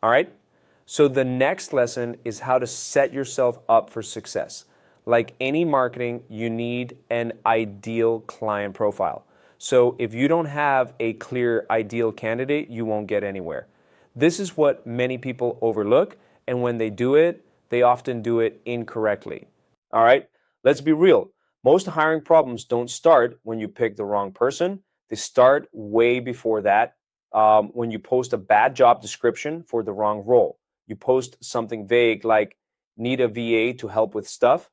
All right? So the next lesson is how to set yourself up for success. Like any marketing, you need an ideal client profile. So if you don't have a clear ideal candidate, you won't get anywhere. This is what many people overlook, and when they do it, they often do it incorrectly. All right? Let's be real. Most hiring problems don't start when you pick the wrong person. They start way before that, when you post a bad job description for the wrong role. You post something vague like need a VA to help with stuff,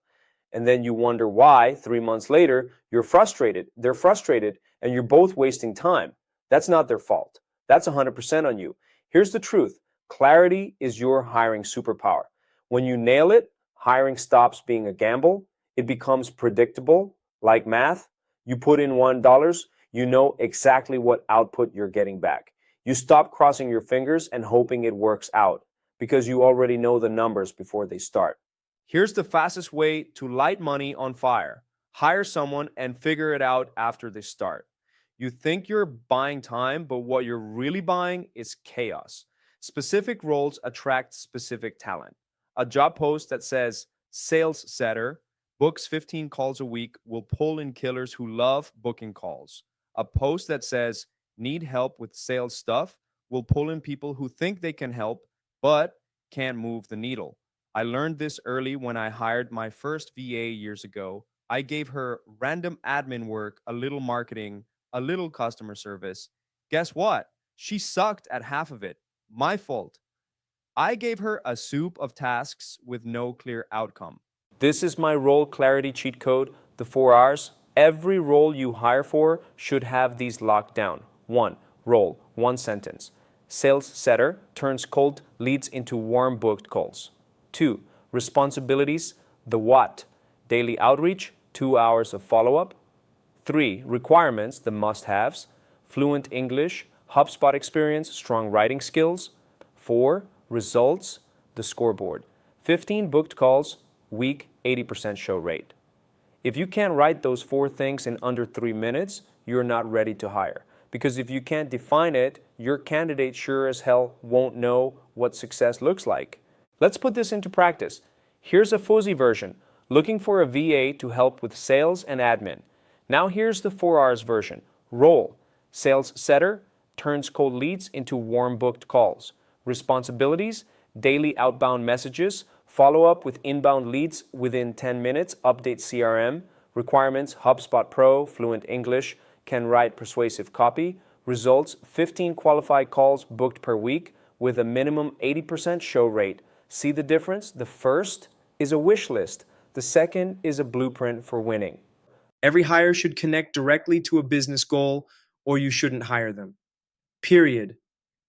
and then you wonder why 3 months later you're frustrated. They're frustrated, and you're both wasting time. That's not their fault. That's 100% on you. Here's the truth. Clarity is your hiring superpower. When you nail it, hiring stops being a gamble. It becomes predictable, like math. You put in $1, you know exactly what output you're getting back. You stop crossing your fingers and hoping it works out because you already know the numbers before they start. Here's the fastest way to light money on fire. Hire someone and figure it out after they start. You think you're buying time, but what you're really buying is chaos. Specific roles attract specific talent. A job post that says sales setter books 15 calls a week will pull in killers who love booking calls. A post that says need help with sales stuff will pull in people who think they can help but can't move the needle. I learned this early when I hired my first VA years ago. I gave her random admin work, a little marketing, a little customer service. Guess what? She sucked at half of it. My fault. I gave her a soup of tasks with no clear outcome. This is my role clarity cheat code, the 4 R's. Every role you hire for should have these locked down. 1. Role, one sentence. Sales setter turns cold leads into warm booked calls. 2. Responsibilities, the what. Daily outreach, 2 hours of follow-up. 3. Requirements, the must-haves. Fluent English, HubSpot experience, strong writing skills. 4. Results, the scoreboard. 15 booked calls, week, 80% show rate. If you can't write those 4 things in under 3 minutes, you're not ready to hire. Because if you can't define it, your candidate sure as hell won't know what success looks like. Let's put this into practice. Here's a fuzzy version, looking for a VA to help with sales and admin. Now here's the 4 R's version. Role, sales setter, turns cold leads into warm booked calls. Responsibilities, daily outbound messages, follow up with inbound leads within 10 minutes, update CRM. Requirements, HubSpot Pro, fluent English, can write persuasive copy. Results, 15 qualified calls booked per week with a minimum 80% show rate. See the difference? The first is a wish list. The second is a blueprint for winning. Every hire should connect directly to a business goal, or you shouldn't hire them. Period.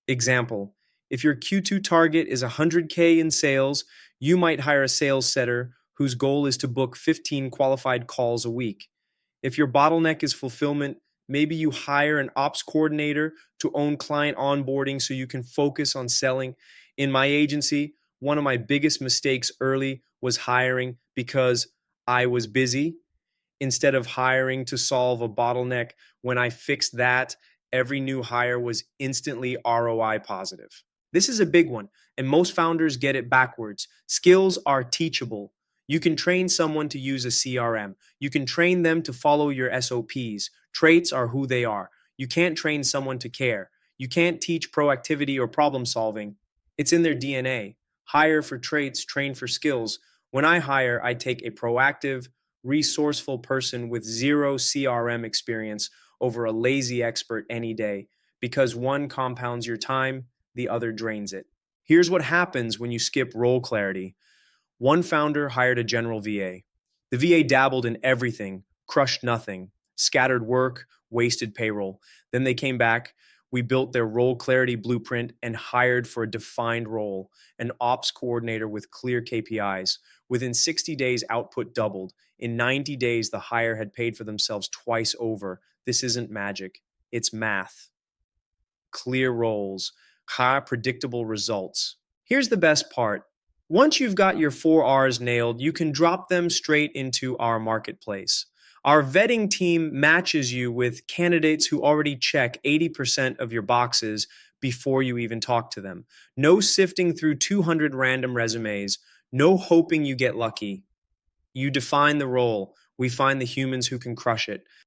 Example, if your Q2 target is 100K in sales, you might hire a sales setter whose goal is to book 15 qualified calls a week. If your bottleneck is fulfillment, maybe you hire an ops coordinator to own client onboarding so you can focus on selling. In my agency, one of my biggest mistakes early was hiring because I was busy instead of hiring to solve a bottleneck. When I fixed that, every new hire was instantly ROI positive. This is a big one, and most founders get it backwards. Skills are teachable. You can train someone to use a CRM. You can train them to follow your SOPs. Traits are who they are. You can't train someone to care. You can't teach proactivity or problem solving. It's in their DNA. Hire for traits, train for skills. When I hire, I take a proactive, resourceful person with zero CRM experience over a lazy expert any day, because one compounds your time, the other drains it. Here's what happens when you skip role clarity. One founder hired a general VA. The VA dabbled in everything, crushed nothing, scattered work, wasted payroll. Then they came back. We built their role clarity blueprint and hired for a defined role, an ops coordinator with clear KPIs. Within 60 days, output doubled. In 90 days, the hire had paid for themselves twice over. This isn't magic, it's math. Clear roles, high predictable results. Here's the best part. Once you've got your 4 R's nailed, you can drop them straight into our marketplace. Our vetting team matches you with candidates who already check 80% of your boxes, before you even talk to them. No sifting through 200 random resumes. No hoping you get lucky. You define the role. We find the humans who can crush it.